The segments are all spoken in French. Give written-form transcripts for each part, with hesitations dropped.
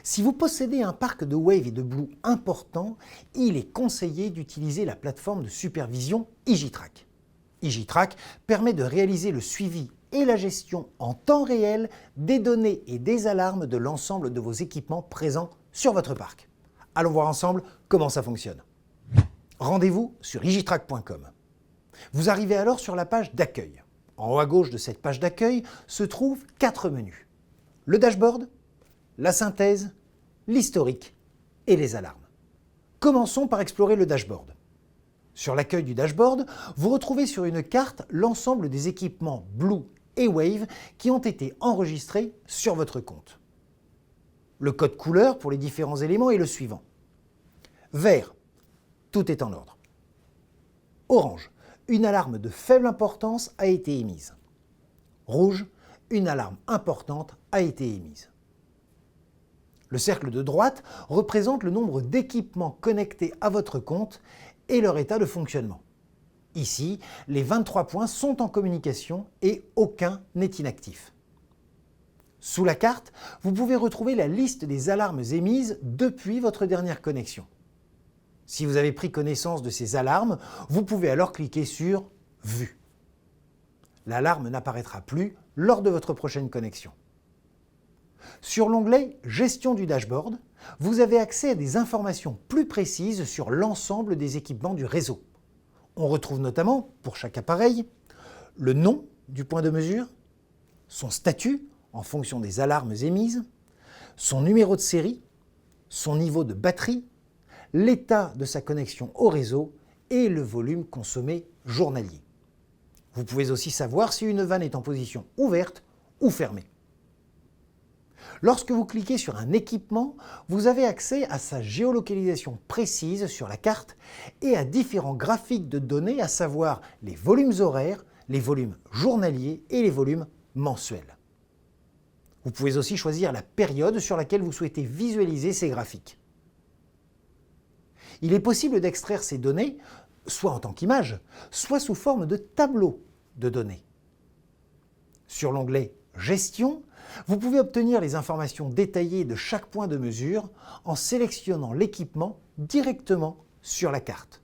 Si vous possédez un parc de Wave et de Blue important, il est conseillé d'utiliser la plateforme de supervision EasyTrack. EasyTrack permet de réaliser le suivi et la gestion en temps réel des données et des alarmes de l'ensemble de vos équipements présents sur votre parc. Allons voir ensemble comment ça fonctionne. Rendez-vous sur easytrack.com. Vous arrivez alors sur la page d'accueil. En haut à gauche de cette page d'accueil se trouvent 4 menus. Le dashboard, la synthèse, l'historique et les alarmes. Commençons par explorer le dashboard. Sur l'accueil du dashboard, vous retrouvez sur une carte l'ensemble des équipements Blue et Wave qui ont été enregistrés sur votre compte. Le code couleur pour les différents éléments est le suivant. Vert, tout est en ordre. Orange, une alarme de faible importance a été émise. Rouge, une alarme importante a été émise. Le cercle de droite représente le nombre d'équipements connectés à votre compte et leur état de fonctionnement. Ici, les 23 points sont en communication et aucun n'est inactif. Sous la carte, vous pouvez retrouver la liste des alarmes émises depuis votre dernière connexion. Si vous avez pris connaissance de ces alarmes, vous pouvez alors cliquer sur « Vue ». L'alarme n'apparaîtra plus lors de votre prochaine connexion. Sur l'onglet « Gestion du dashboard », vous avez accès à des informations plus précises sur l'ensemble des équipements du réseau. On retrouve notamment, pour chaque appareil, le nom du point de mesure, son statut en fonction des alarmes émises, son numéro de série, son niveau de batterie, l'état de sa connexion au réseau et le volume consommé journalier. Vous pouvez aussi savoir si une vanne est en position ouverte ou fermée. Lorsque vous cliquez sur un équipement, vous avez accès à sa géolocalisation précise sur la carte et à différents graphiques de données, à savoir les volumes horaires, les volumes journaliers et les volumes mensuels. Vous pouvez aussi choisir la période sur laquelle vous souhaitez visualiser ces graphiques. Il est possible d'extraire ces données, soit en tant qu'image, soit sous forme de tableau de données. Sur l'onglet « Gestion », vous pouvez obtenir les informations détaillées de chaque point de mesure en sélectionnant l'équipement directement sur la carte.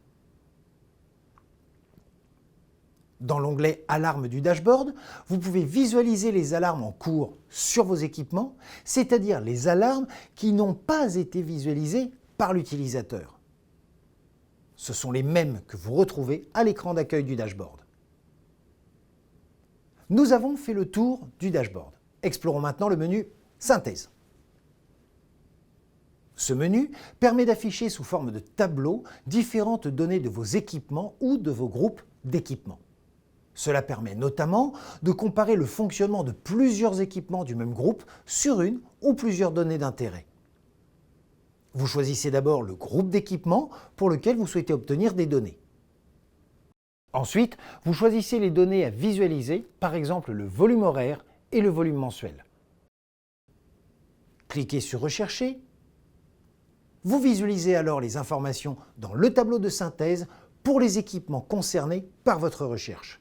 Dans l'onglet « Alarme » du dashboard, vous pouvez visualiser les alarmes en cours sur vos équipements, c'est-à-dire les alarmes qui n'ont pas été visualisées par l'utilisateur. Ce sont les mêmes que vous retrouvez à l'écran d'accueil du dashboard. Nous avons fait le tour du dashboard. Explorons maintenant le menu « Synthèse ». Ce menu permet d'afficher sous forme de tableau différentes données de vos équipements ou de vos groupes d'équipements. Cela permet notamment de comparer le fonctionnement de plusieurs équipements du même groupe sur une ou plusieurs données d'intérêt. Vous choisissez d'abord le groupe d'équipements pour lequel vous souhaitez obtenir des données. Ensuite, vous choisissez les données à visualiser, par exemple le volume horaire et le volume mensuel. Cliquez sur « Rechercher ». Vous visualisez alors les informations dans le tableau de synthèse pour les équipements concernés par votre recherche.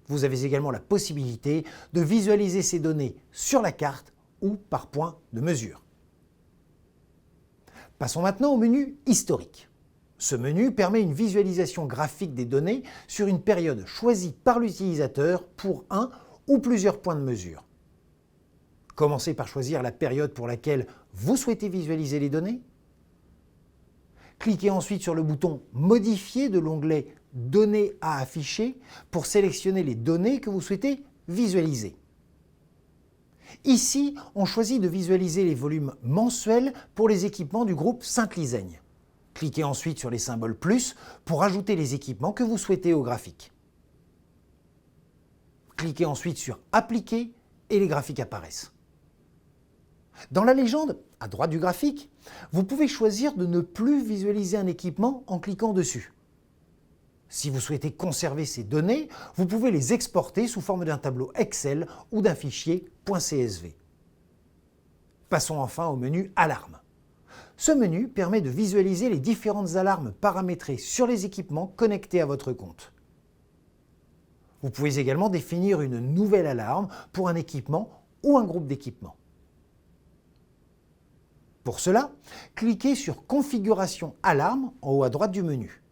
Vous avez également la possibilité de visualiser ces données sur la carte ou par point de mesure. Passons maintenant au menu « Historique ». Ce menu permet une visualisation graphique des données sur une période choisie par l'utilisateur pour un ou plusieurs points de mesure. Commencez par choisir la période pour laquelle vous souhaitez visualiser les données. Cliquez ensuite sur le bouton « Modifier » de l'onglet « Données à afficher » pour sélectionner les données que vous souhaitez visualiser. Ici, on choisit de visualiser les volumes mensuels pour les équipements du groupe Sainte-Lisaigne. Cliquez ensuite sur les symboles « plus » pour ajouter les équipements que vous souhaitez au graphique. Cliquez ensuite sur « Appliquer » et les graphiques apparaissent. Dans la légende, à droite du graphique, vous pouvez choisir de ne plus visualiser un équipement en cliquant dessus. Si vous souhaitez conserver ces données, vous pouvez les exporter sous forme d'un tableau Excel ou d'un fichier .csv. Passons enfin au menu « Alarme ». Ce menu permet de visualiser les différentes alarmes paramétrées sur les équipements connectés à votre compte. Vous pouvez également définir une nouvelle alarme pour un équipement ou un groupe d'équipements. Pour cela, cliquez sur Configuration alarme en haut à droite du menu.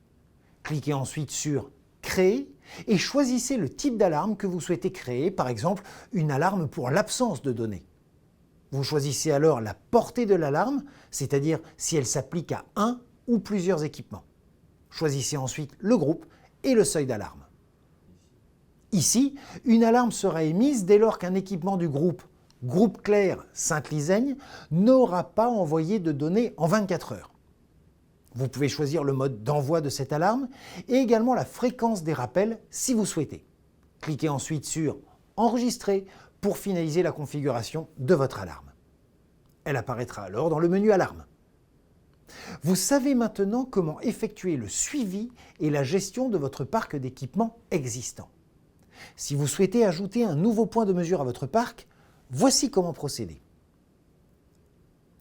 Cliquez ensuite sur Créer et choisissez le type d'alarme que vous souhaitez créer, par exemple une alarme pour l'absence de données. Vous choisissez alors la portée de l'alarme, c'est-à-dire si elle s'applique à un ou plusieurs équipements. Choisissez ensuite le groupe et le seuil d'alarme. Ici, une alarme sera émise dès lors qu'un équipement du groupe Clair Sainte-Lisaigne n'aura pas envoyé de données en 24 heures. Vous pouvez choisir le mode d'envoi de cette alarme et également la fréquence des rappels si vous souhaitez. Cliquez ensuite sur Enregistrer pour finaliser la configuration de votre alarme. Elle apparaîtra alors dans le menu Alarme. Vous savez maintenant comment effectuer le suivi et la gestion de votre parc d'équipements existant. Si vous souhaitez ajouter un nouveau point de mesure à votre parc, voici comment procéder.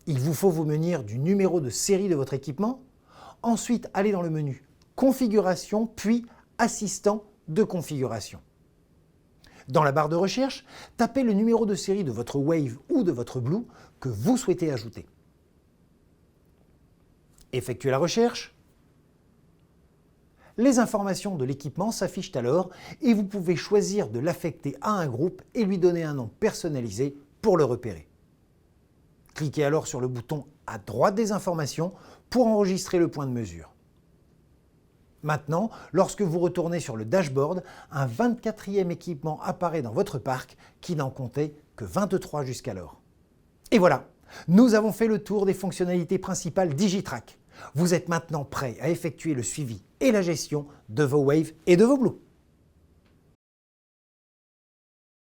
Il vous faut vous munir du numéro de série de votre équipement, ensuite aller dans le menu Configuration puis Assistant de configuration. Dans la barre de recherche, tapez le numéro de série de votre Wave ou de votre Blue que vous souhaitez ajouter. Effectuez la recherche. Les informations de l'équipement s'affichent alors et vous pouvez choisir de l'affecter à un groupe et lui donner un nom personnalisé pour le repérer. Cliquez alors sur le bouton à droite des informations pour enregistrer le point de mesure. Maintenant, lorsque vous retournez sur le dashboard, un 24e équipement apparaît dans votre parc qui n'en comptait que 23 jusqu'alors. Et voilà, nous avons fait le tour des fonctionnalités principales d'IGITRAC. Vous êtes maintenant prêt à effectuer le suivi et la gestion de vos Wave et de vos Blue.